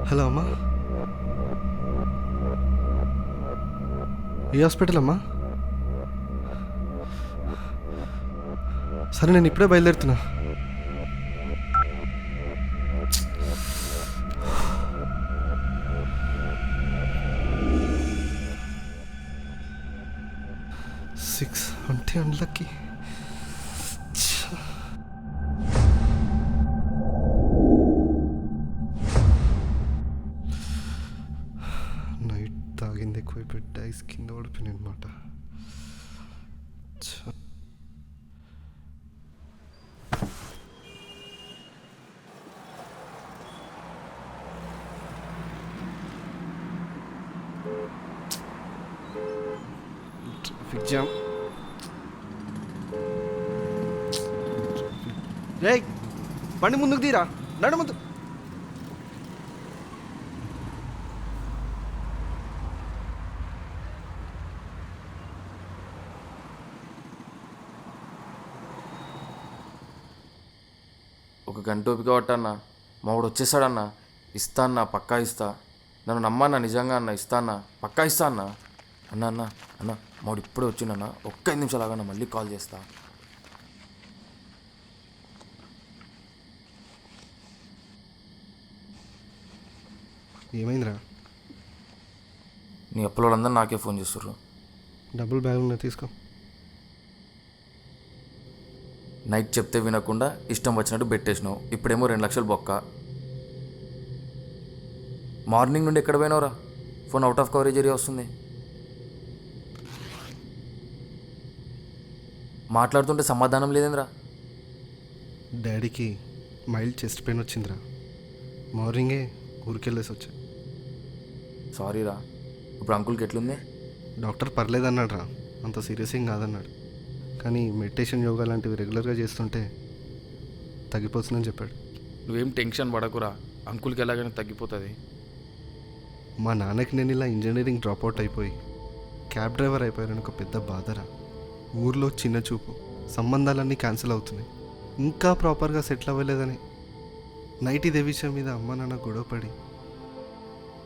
హలో అమ్మా, ఏ హాస్పిటల్ అమ్మా? సరే నేను ఇప్పుడే బయలుదేరుతున్నా. సిక్స్ అంటే అన్లక్కీ. నైట్ తాగింది ఎక్కువైపోయి డైస్ కింద పడిపోయింది అనమాట. Traffic jam. రేయ్ బండి ముందుకు తీరా, నడు ముందు. ఒక గంట ఓపిక పట్టన్నా, మావాడు వచ్చేసాడన్నా. ఇస్తా అన్న, పక్కా ఇస్తా. నన్ను నమ్మన్నా, నిజంగా అన్న ఇస్తా అన్న, పక్కా ఇస్తా అన్న. అన్న అన్న అన్న మావాడు ఇప్పుడే వచ్చిండన్న, ఒక్క 5 నిమిషాలు ఆగన్న, మళ్ళీ కాల్ చేస్తా. ఏమైందిరా? నీ అప్పుల వాళ్ళందరూ నాకే ఫోన్ చేస్తుర్రు. డబ్బులు బ్యాగ్ ఉన్నాయి, తీసుకో. నైట్ చెప్తే వినకుండా ఇష్టం వచ్చినట్టు పెట్టేసినావు. ఇప్పుడేమో 2 లక్షలు బొక్క. మార్నింగ్ నుండి ఎక్కడ పోయినావురా? Phone out of coverage area వస్తుంది. మాట్లాడుతుంటే సమాధానం లేదేంద్రా? డాడీకి మైల్డ్ చెస్ట్ పెయిన్ వచ్చిందిరా. మార్నింగే ఊరికెళ్ళేసి వచ్చా. సారీరా. ఇప్పుడు అంకుల్కి ఎట్లుంది? డాక్టర్ పర్లేదన్నాడు రా, అంత సీరియస్ ఏం కాదన్నాడు. కానీ మెడిటేషన్, యోగా లాంటివి రెగ్యులర్గా చేస్తుంటే తగ్గిపోతుందని చెప్పాడు. నువ్వేం టెన్షన్ పడకురా, అంకుల్కి ఎలాగైనా తగ్గిపోతుంది. మా నాన్నకి నేను ఇలా ఇంజనీరింగ్ డ్రాప్అవుట్ అయిపోయి క్యాబ్ డ్రైవర్ అయిపోయారని ఒక పెద్ద బాధరా. ఊర్లో చిన్న చూపు, సంబంధాలన్నీ క్యాన్సిల్ అవుతున్నాయి, ఇంకా ప్రాపర్గా సెటిల్ అవ్వలేదని. నైట్ ఇదే విషయం మీద అమ్మ నాన్న గొడవపడి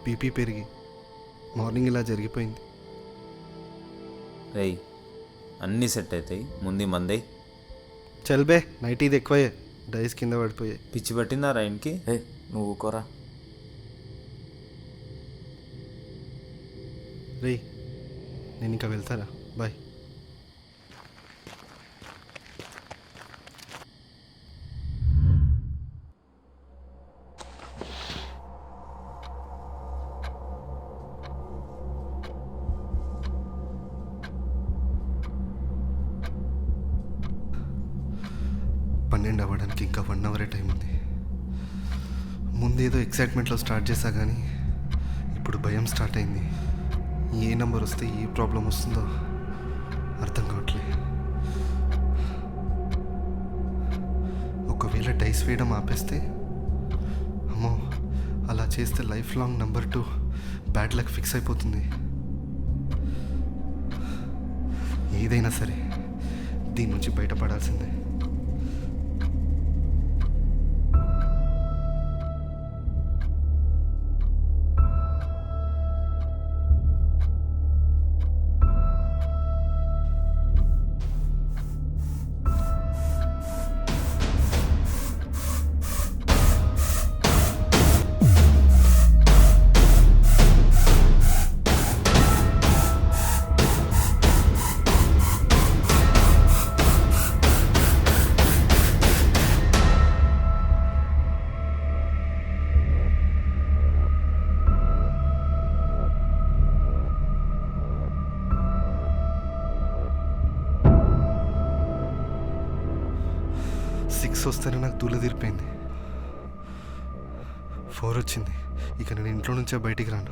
బీపీ పెరిగి మార్నింగ్ ఇలా జరిగిపోయింది. రేయ్ అన్నీ సెట్ అవుతాయి, ముందు మందే. చల్బే, నైట్ ఇది ఎక్కువయ్యే, డైస్ కింద పడిపోయాయి. పిచ్చి పట్టిందా రైన్కి? ఏ నువ్వు ఊకోరా. రే నేను ఇంకా వెళ్తారా, బాయ్. పన్నెండు అవ్వడానికి ఇంకా 1 అవరే టైం ఉంది. ముందేదో ఎక్సైట్మెంట్లో స్టార్ట్ చేశా కానీ ఇప్పుడు భయం స్టార్ట్ అయింది. ఏ నెంబర్ వస్తే ఏ ప్రాబ్లం వస్తుందో అర్థం కావట్లే. ఒకవేళ డైస్ వేయడం ఆపేస్తే, అమ్మో అలా చేస్తే life long number 2 bad luck fix అయిపోతుంది. ఏదైనా సరే దీని నుంచి బయటపడాల్సిందే. వస్తేనే నాకు దూల తీరిపోయింది. 4 వచ్చింది. ఇక నేను ఇంట్లో నుంచే బయటికి రాను.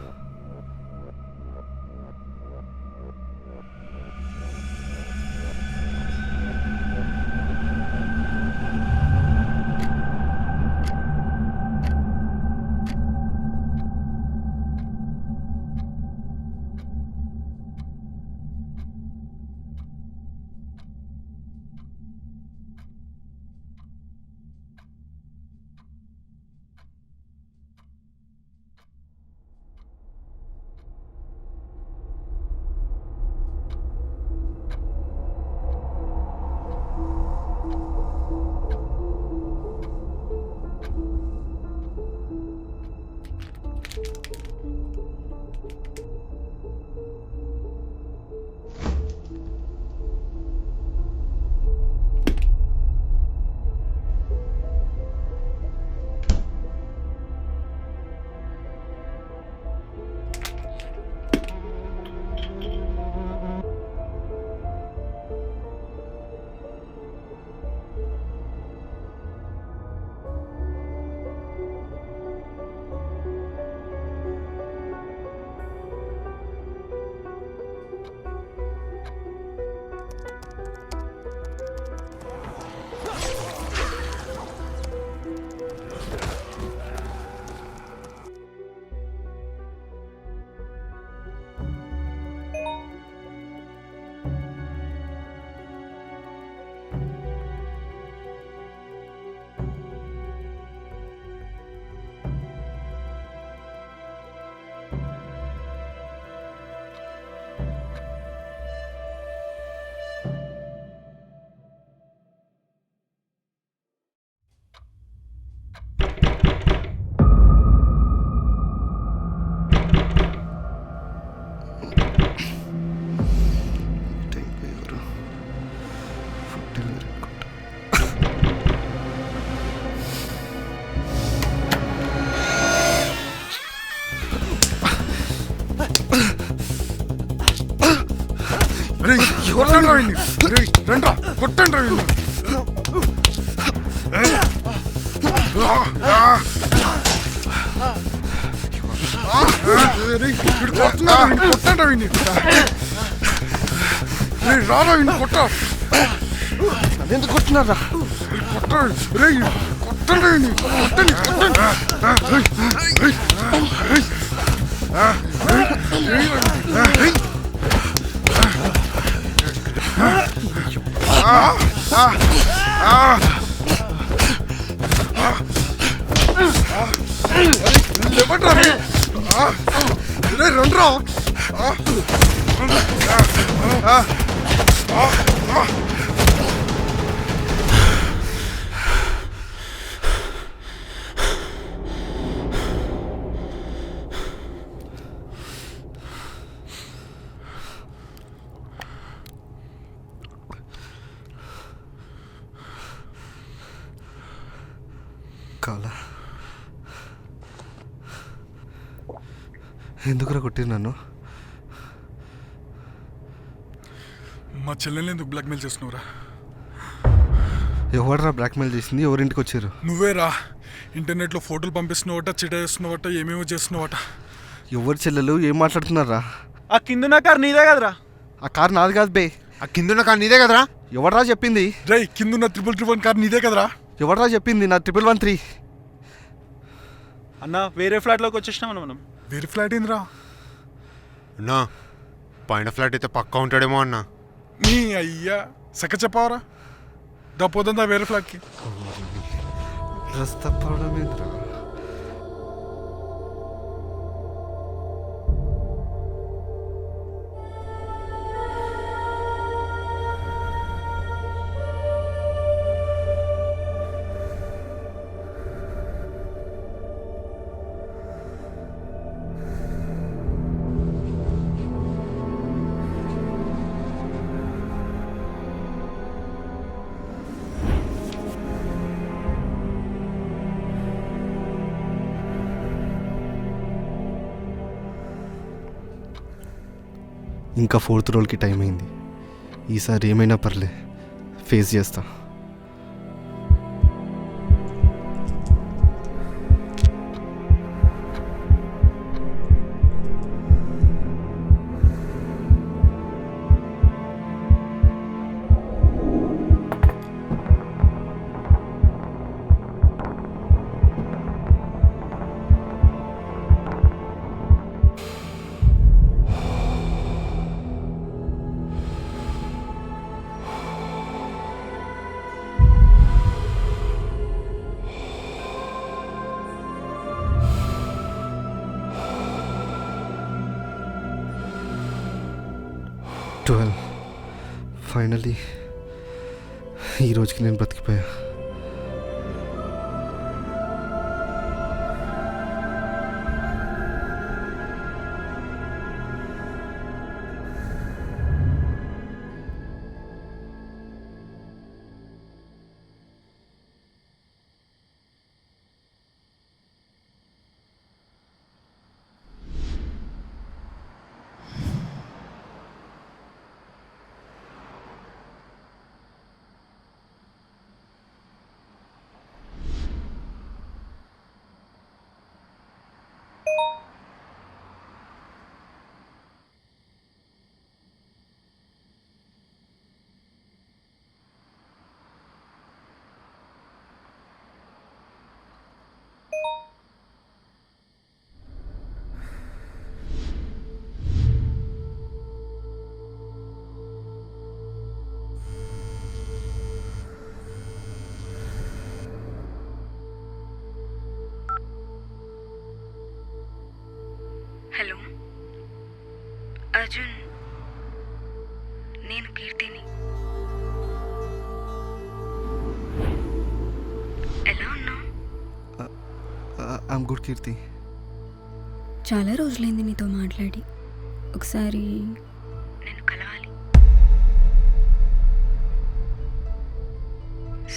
ఎందుకు కొట్టున్నారా? కాలా ఎందుకురా కొట్టిరు నన్ను? మా చెల్లెల్ని ఎందుకు బ్లాక్మెయిల్ చేస్తున్నావురా? ఎవడరా బ్లాక్మెయిల్ చేసింది? ఎవరింటికి వచ్చారు? నువ్వేరా. ఇంటర్నెట్లో ఫోటోలు పంపిస్తున్నావట, చిట చేస్తున్నావట, ఏమేమో చేస్తున్నావట. ఎవరి చెల్లెలు? ఏం మాట్లాడుతున్నారా? ఆ కిందున్న కారు నీదే కదరా? ఆ కారు నాది కాదు బే. ఆ కిందున్న కారు నీదే కదరా? ఎవడరా చెప్పింది? రే, కిందున్న 311 కార్ నీదే కదరా? ఎవడరా చెప్పింది? నా 1113. అన్న వేరే ఫ్లాట్లోకి వచ్చేసినామన్న మనం. వేరే ఫ్లాట్ ఏందిరా? అన్నా పైన ఫ్లాట్ అయితే పక్కా ఉంటాడేమో అన్నా. నీ అయ్యా సక్క చెప్పావరా? పోతుందా వేరే ఫ్లాట్కి? డ్రెస్ తప్పవడం ఏంద్రా? ఇంకా 4th రోల్కి టైం అయింది. ఈసారి ఏమైనా పర్లే, ఫేస్ చేస్తా. ఫైనలీ ఈ రోజుకి నేను బ్రతికిపోయా. హలో అర్జున్, నేను కీర్తిని. ఎలా ఉన్నావు? ఐమ్ గుడ్ కీర్తి. చాలా రోజులైంది నీతో మాట్లాడి. ఒకసారి నేను కలవాలి.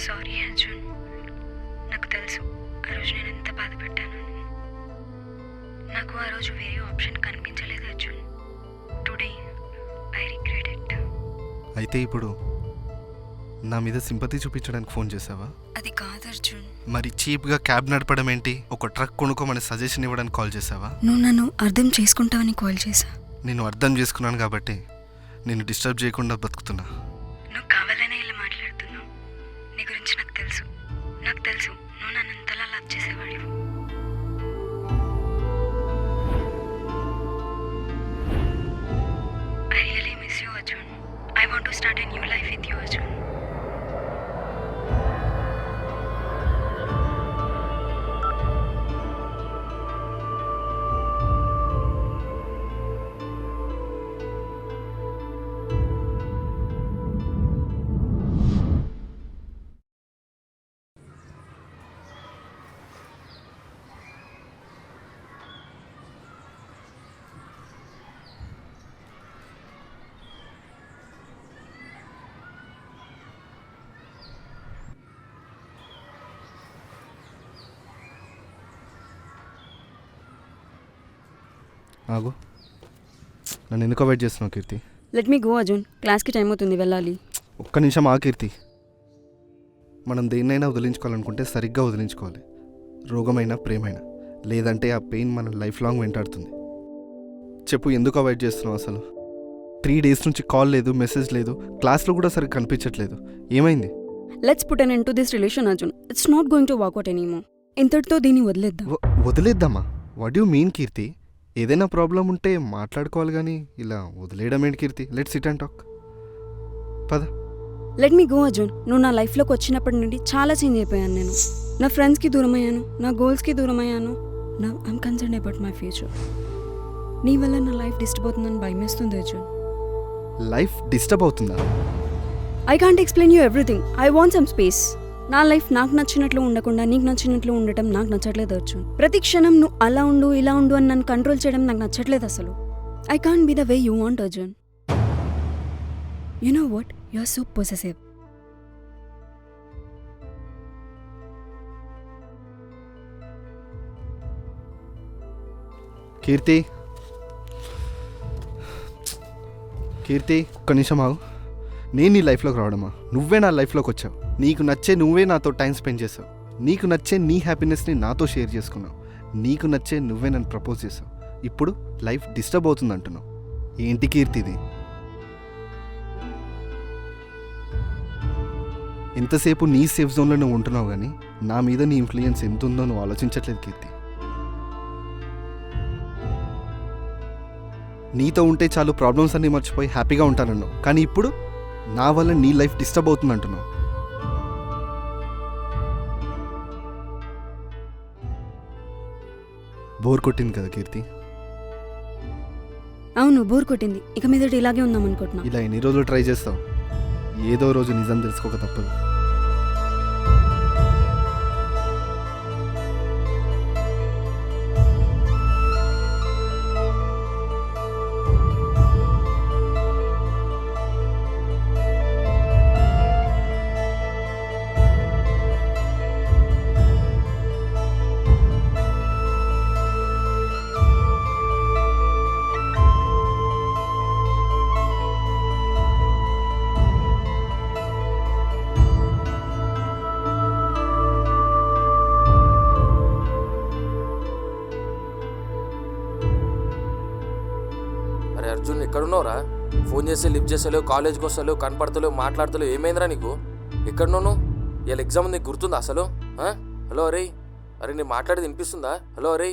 సారీ అర్జున్, నాకు తెలుసు ఆ రోజు నేను ఎంత బాధపడ్డాను. నాకు ఆ రోజు వేరే ఆప్షన్ కనిపించలేదు Arjun. Today I regret it. అయితే ఇప్పుడు నా మీద సింపతి చూపించడానికి ఫోన్ చేసావా? అది కాదు అర్జున్. మరి చీప్గా క్యాబ్ నడపడం ఏంటి? ఒక ట్రక్ కొనుక్కోమని సజెషన్ ఇవ్వడానికి కాల్ చేసావా? నువ్వు నన్ను అర్థం చేసుకుంటావని కాల్ చేశా. నేను అర్థం చేసుకున్నాను కాబట్టి నేను డిస్టర్బ్ చేయకుండా బతుకుతున్నా. నువ్వు కావాలనే ఇలా మాట్లాడుతున్నావు. నీ గురించి నాకు తెలుసు. నువ్వు నన్ను అంతలా love చేసేవాడివి. I really miss you, Arjun. I want to start a new life with you, Arjun. ఆగు, నన్ను ఎందుకు అవాయిడ్ చేస్తున్నావు Keerthi? Let me go Arjun. క్లాస్కి టైం అవుతుంది, వెళ్ళాలి. ఒక్క నిమిషం ఆ కీర్తి. మనం దేన్నైనా వదిలించుకోవాలనుకుంటే సరిగ్గా వదిలించుకోవాలి. రోగమైనా ప్రేమైనా, లేదంటే ఆ పెయిన్ మన లైఫ్ లాంగ్ వెంటాడుతుంది. చెప్పు, ఎందుకు అవాయిడ్ చేస్తున్నావు అసలు? 3 days నుంచి కాల్ లేదు, మెసేజ్ లేదు, క్లాస్లో కూడా సరిగ్గా కనిపించట్లేదు. ఏమైంది? Let's put an end to this relation Arjun. It's not going to work out anymore. ఇంతటితో దీన్ని వదిలేద్దాం. వదిలేద్దామా? What you mean Keerthi? ఏదైనా ప్రాబ్లం ఉంటే మాట్లాడుకోవాలి కానీ ఇలా వదిలేయడం ఏంటి Keerthi? Let's sit and talk. పద. Let me go Arjun. నువ్వు నా లైఫ్లోకి వచ్చినప్పటి నుండి చాలా చేంజ్ అయిపోయాను. నేను నా ఫ్రెండ్స్కి దూరం అయ్యాను, నా గోల్స్కి దూరం అయ్యాను. నా I'm concern about my future. నీ వల్ల నా లైఫ్ డిస్టర్బ్ అవుతుందని భయమేస్తుంది అర్జున్. లైఫ్ డిస్టర్బ్ అవుతుందా? I can't explain you everything. I want some space. నా లైఫ్ నాకు నచ్చినట్లు ఉండకుండా నీకు నచ్చినట్లు ఉండటం నాకు నచ్చట్లేదు అర్జున్. ప్రతి క్షణం నువ్వు అలా ఉండు ఇలా ఉండు అని నన్ను కంట్రోల్ చేయడం నాకు నచ్చట్లేదు అసలు. I can't be the way you want Arjun. You know what, you are so possessive. Keerthi, Keerthi ఒక్క నిమిషం ఆగు. నేను నీ లైఫ్లోకి రావడమా? నువ్వే నా లైఫ్లోకి వచ్చావు. నీకు నచ్చే నువ్వే నాతో టైం స్పెండ్ చేసావు. నీకు నచ్చే నీ హ్యాపీనెస్ని నాతో షేర్ చేసుకున్నావు. నీకు నచ్చే నువ్వే నన్ను ప్రపోజ్ చేసావు. ఇప్పుడు లైఫ్ డిస్టర్బ్ అవుతుంది అంటున్నావు. ఏంటి కీర్తి ఇది? ఎంతసేపు నీ సేఫ్ జోన్లో నువ్వు ఉంటున్నావు కానీ నా మీద నీ ఇన్ఫ్లుయెన్స్ ఎంత ఉందో నువ్వు ఆలోచించట్లేదు కీర్తి. నీతో ఉంటే చాలు ప్రాబ్లమ్స్ అన్నీ మర్చిపోయి హ్యాపీగా ఉంటానన్నావు. కానీ ఇప్పుడు నా వల్ల నీ లైఫ్ డిస్టర్బ్ అవుతుంది అంటున్నావు. బోర్ కొట్టింది కదా కీర్తి? అవును, బోర్ కొట్టింది. ఇక మీదటి ఇలాగే ఉందాం అనుకుంటున్నా. ఇలా ఎన్ని రోజులు ట్రై చేస్తావు? ఏదో రోజు నిజం తెలుసుకోక తప్పదు. అరే అర్జున్, ఎక్కడున్నావురా? ఫోన్ చేస్తే లిఫ్ట్ చేస్తలేవు, కాలేజ్కి వస్తలేవు, కనపడతలేవు, మాట్లాడతలేవు. ఏమైందిరా నీకు? ఎక్కడున్నావు? ఇలా ఎగ్జామ్ ఉంది, గుర్తుందా అసలు? హలో అరే, అరే నేను మాట్లాడేది వినిపిస్తుందా? హలో అరే.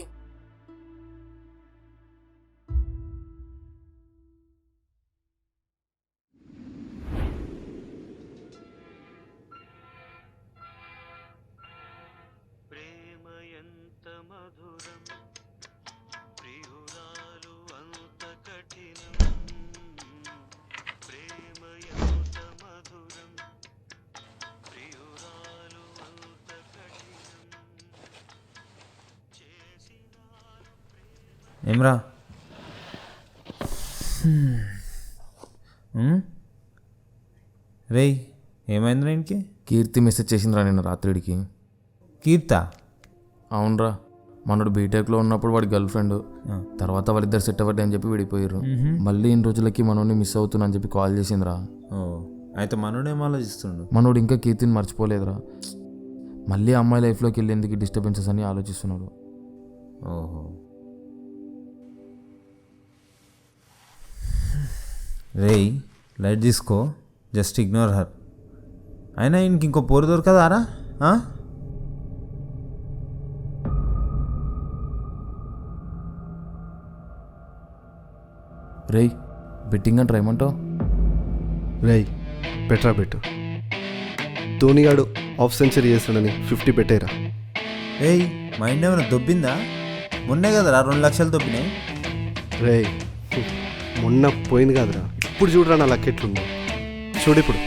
ఏమ్రా? రేయ్, ఏమైందిరా ఇంటికి? కీర్తి మెసేజ్ చేసిందిరా నిన్న రాత్రికి. కీర్తా? అవునరా, మనోడు బీటెక్లో ఉన్నప్పుడు వాడి గర్ల్ ఫ్రెండ్, తర్వాత వాళ్ళిద్దరు సెట్ అవ్వట్లే అని చెప్పి విడిపోయారు. మళ్ళీ ఇన్ని రోజులకి మనోడిని మిస్ అవుతున్నా అని చెప్పి కాల్ చేసిందిరా. ఓ అయితే మనోడేం ఆలోచిస్తుండు? మనోడు ఇంకా కీర్తిని మర్చిపోలేదురా. మళ్ళీ అమ్మాయి లైఫ్లోకి వెళ్ళేందుకు డిస్టర్బెన్సెస్ అని ఆలోచిస్తున్నాడు. ఓహో. రేయ్ లైట్ తీసుకో, జస్ట్ ఇగ్నోర్ హర్. అయినా ఇంక ఇంకో పోరు దొరకదారా? రేయ్ బెట్టింగ్ అంటే ఏమంటావు? రేయ్ బెటరా బెట్టు. ధోనిగాడు హాఫ్ సెంచరీ చేస్తాడని 50 పెట్టేరా. ఏయ్ మైండ్ ఏమైనా దొబ్బిందా? మొన్నే కదరా 2 లక్షలు దొబ్బినాయి. రేయ్ మొన్న పోయింది కాదురా, ఇప్పుడు చూడరా నా లక్ ఎట్లుందో. చూడు ఇప్పుడు.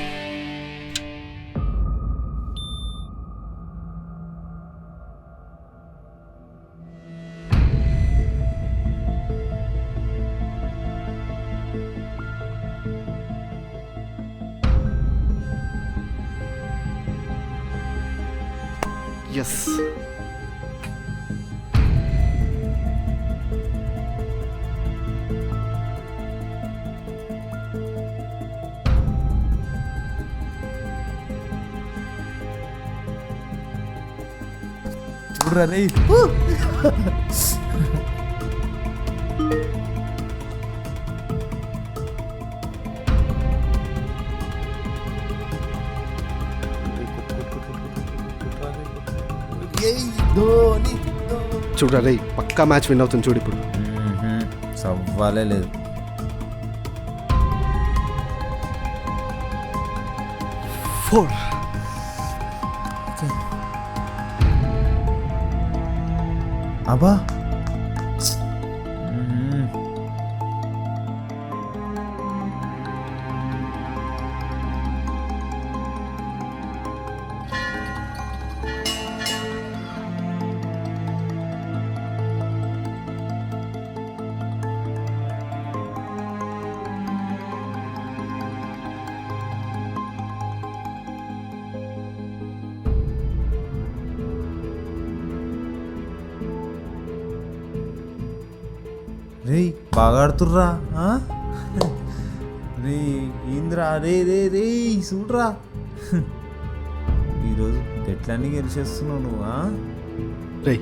ఎస్. చూడరా రేయ్. చూడరా రేయ్, పక్కా మ్యాచ్ విన్ అవుతుంది. చూడు ఇప్పుడు. సవ్వాలే లేదు. ఫోర్. అబ్బా రే బాగా ఆడుతుర్రా. రే ఏంద్రా రే రే రే చూడరా, ఈరోజు ఎట్లన్నీ గెలిచేస్తున్నావు నువ్వు. రేయ్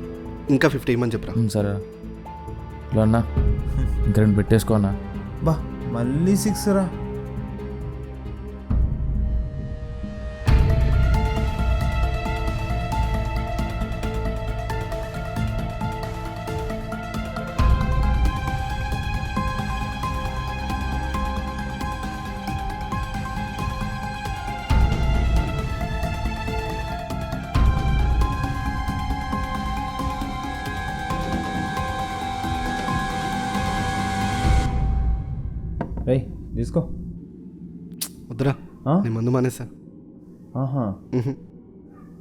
ఇంకా 50 ఇవ్వమని చెప్పరా. సరే ఇలా అన్నా, ఇంకా 2 పెట్టేసుకో అన్నా. బా మళ్ళీ 6 రా. రేయ్ తీసుకో. వద్దురా, నేను మందు మానేసా. ఆహా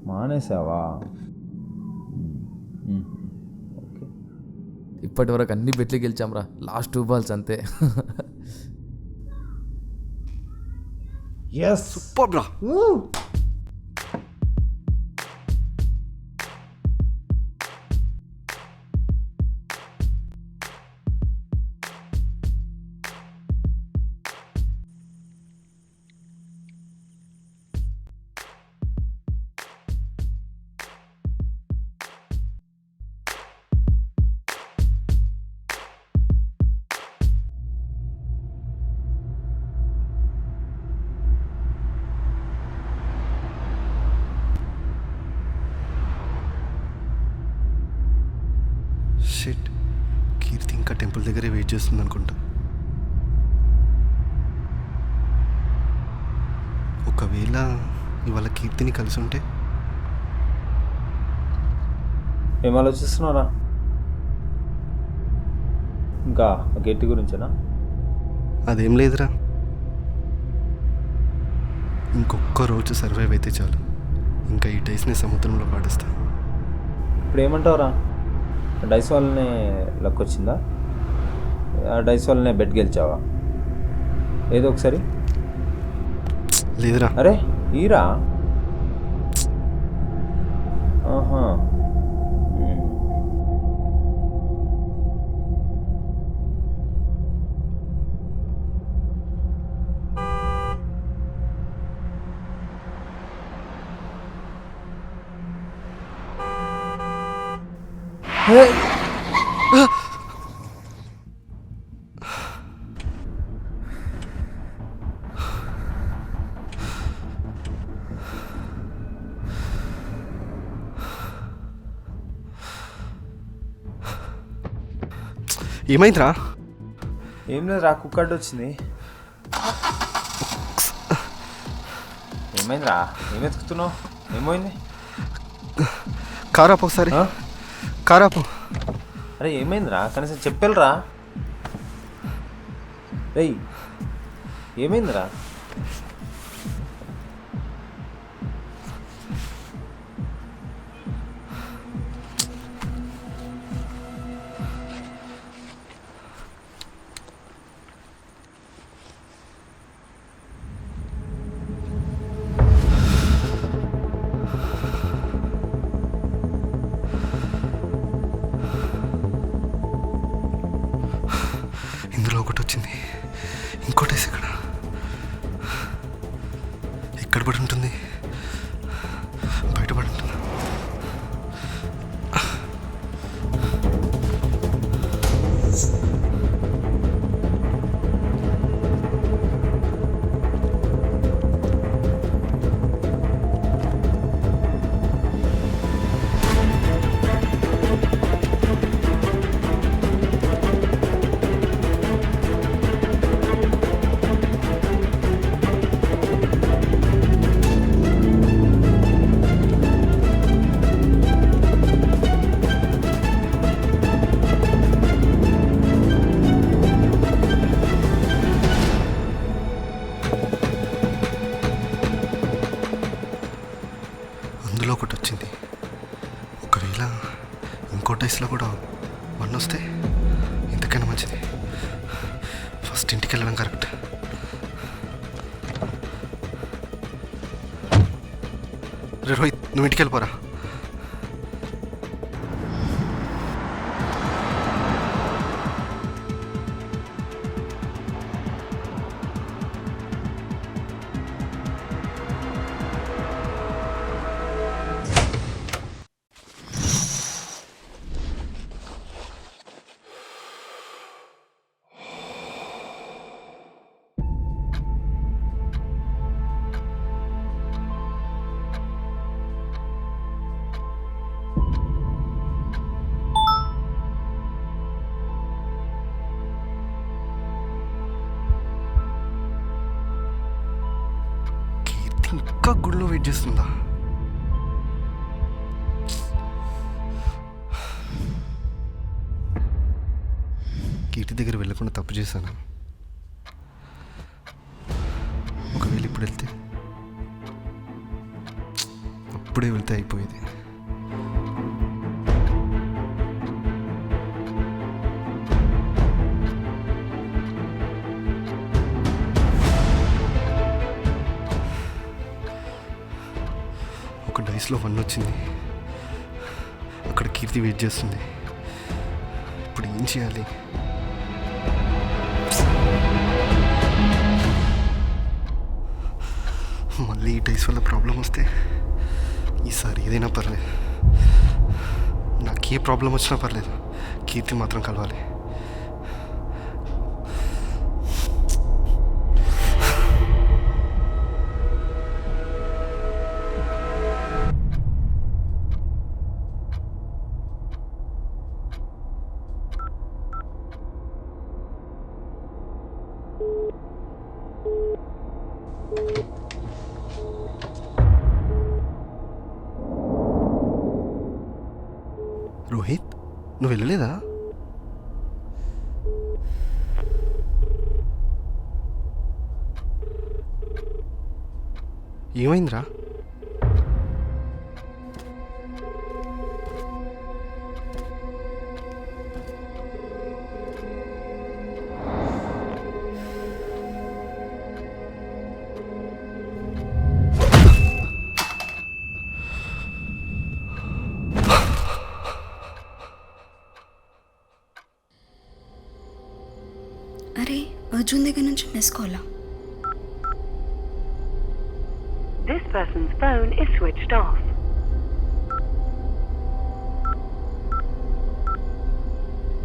మానేసావా? ఓకే. ఇప్పటి వరకు అన్ని బెట్లు గెలిచాంరా, లాస్ట్ 2 బాల్స్ అంతే. ఎస్ సూపర్ బ్రా. షిట్, కీర్తి ఇంకా టెంపుల్ దగ్గరే వెయిట్ చేస్తుంది అనుకుంటా. ఒకవేళ ఇవాళ కీర్తిని కలిసి ఉంటే. ఏం ఆలోచిస్తున్నారా? ఇంకా గట్టి గురించేనా? అదేం లేదురా, ఇంకొక్క రోజు సర్వైవ్ అయితే చాలు, ఇంకా ఈ డైస్ని సముద్రంలో పాడేస్తా. ఇప్పుడు ఏమంటావురా? డైస్ వల్లనే లక్ వచ్చిందా? ఆ డైస్ వల్లనే బెట్ గెలిచావా? ఏదో ఒకసారి. లేదురా. అరే ఈరా. ఆహా ఏమైందిరా? ఏం లేదు రా, కుక్కడ్డ వచ్చింది. ఏమైందిరా? ఏం వెతుకుతున్నావు? ఏమైంది? కారాపు ఒకసారి, కారాపు. అరే ఏమైందిరా? కనీసం చెప్పాలరా. రేయ్ ఏమైందిరా? ఇందులో ఒకటి వచ్చింది, ఇంకోటి వేసి ఎక్కడ పడి ఉంటుంది? బయటపడి ఉంటుంది. అందులో ఒకటి వచ్చింది. ఒకవేళ ఇంకో డైస్లో కూడా 1 వస్తే ఇంతకైనా మంచిది. ఫస్ట్ ఇంటికి వెళ్ళడం కరెక్ట్. రే రోహిత్, నువ్వు ఇంటికి వెళ్ళిపోరా. ఇంకా గుడిలో వెయిట్ చేస్తుందా? కీర్తి దగ్గర వెళ్ళకుండా తప్పు చేశాను. ఒకవేళ ఇప్పుడు వెళ్తే, అప్పుడే వెళ్తే అయిపోయేది. ఒక డైస్లో 1 వచ్చింది. అక్కడ కీర్తి వెయిట్ చేస్తుంది. ఇప్పుడు ఏం చేయాలి? మళ్ళీ ఈ డైస్ వల్ల ప్రాబ్లం వస్తే ఈసారి ఏదైనా పర్లేదు, నాకు ఏ ప్రాబ్లం వచ్చినా పర్లేదు, కీర్తి మాత్రం కలవాలి. రోహిత్, నువ్వు వెళ్ళలేదా? ఏమైందిరా? అరే అర్జున్ దగ్గర నుంచి మిస్ కాలా? This person's phone is switched off.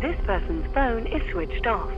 This person's phone is switched off.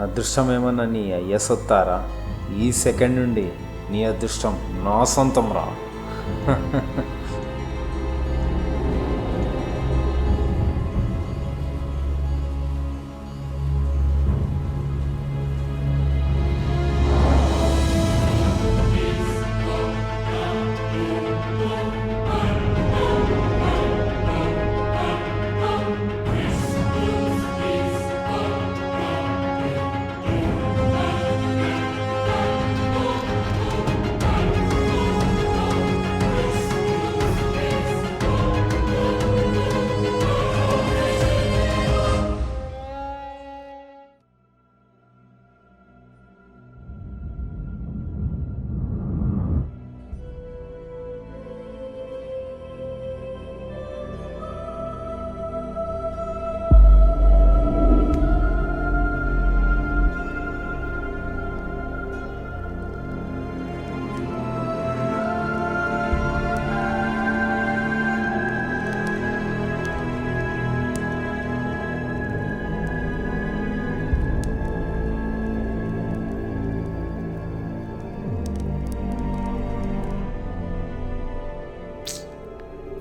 అదృష్టం ఏమన్నా నీ అయ్య సొత్తారా? ఈ సెకండ్ నుండి నీ అదృష్టం నా సొంతం రా.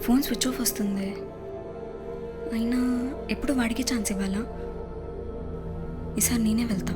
ఫోన్ స్విచ్ ఆఫ్ వస్తుంది. అయినా ఎప్పుడు వాడికి ఛాన్స్ ఇవ్వాలా? ఈసారి నేనే వెళ్తా.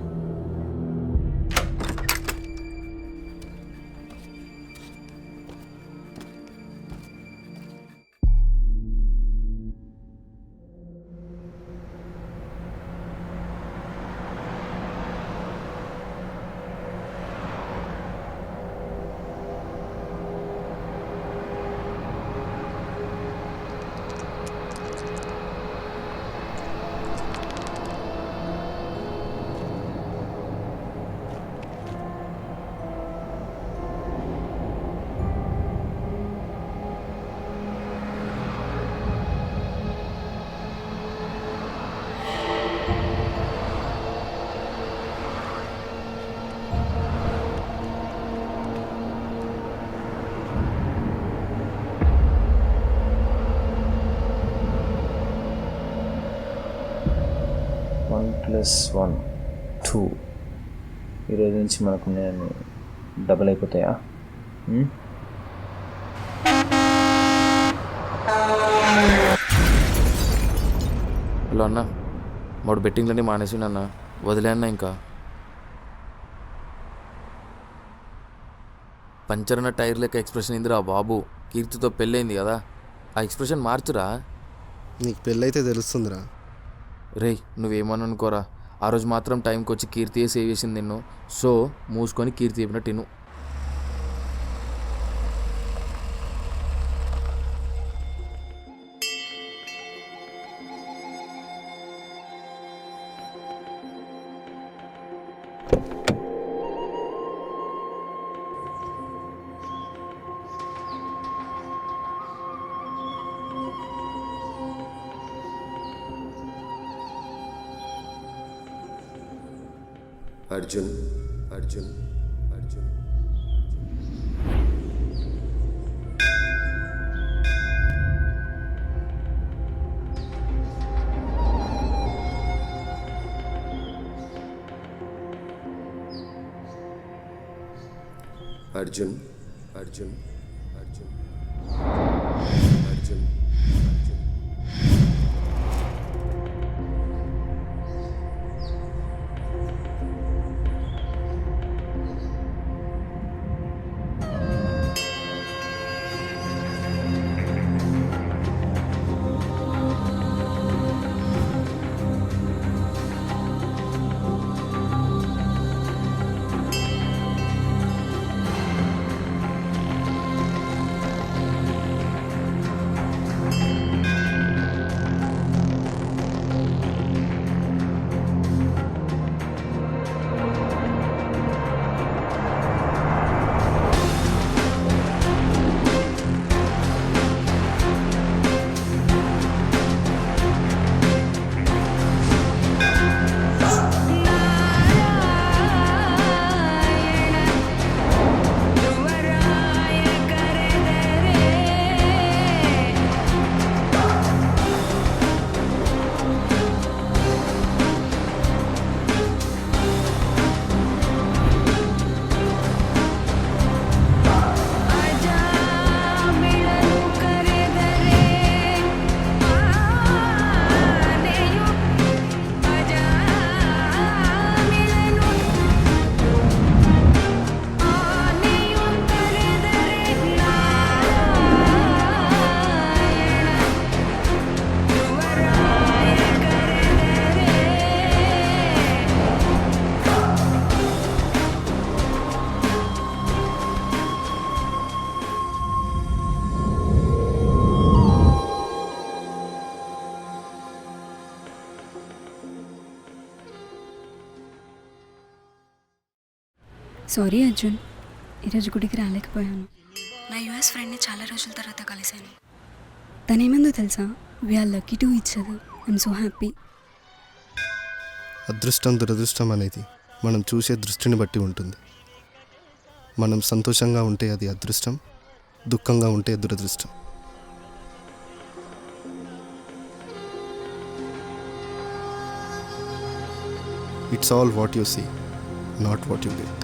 +1 2 ఈరోజు నుంచి మనకు నేను డబుల్ అయిపోతాయా? హలో అన్న, వాడు బెట్టింగ్లన్నీ మానేసిండు అన్న, వదిలే అన్న. ఇంకా పంచర్ అన్న టైర్ లెక్క ఎక్స్ప్రెషన్ ఇందిరా బాబు. కీర్తితో పెళ్ళయింది కదా, ఆ ఎక్స్ప్రెషన్ మార్చురా. నీకు పెళ్ళైతే తెలుస్తుందిరా. రేయ్ నువ్వేమని అనుకోరా, ఆ రోజు మాత్రం టైంకి వచ్చి కీర్తియే సేవ్ చేసింది నిన్ను. సో మూసుకొని కీర్తి చెప్పినట్టు తిను. అర్జున్ అర్జున్ అర్జున్ అర్జున్ అర్జున్ అర్జున్ సారీ అర్జున్, ఈరోజు గుడికి రాలేకపోయాను. నా యూఎస్ ఫ్రెండ్ని చాలా రోజుల తర్వాత కలిశాను. తనేమందో తెలుసా, we're lucky to each other. I'm so happy. అదృష్టం దురదృష్టం అనేది మనం చూసే దృష్టిని బట్టి ఉంటుంది. మనం సంతోషంగా ఉంటే అది అదృష్టం, దుఃఖంగా ఉంటే దురదృష్టం. It's all what you see, not what you get.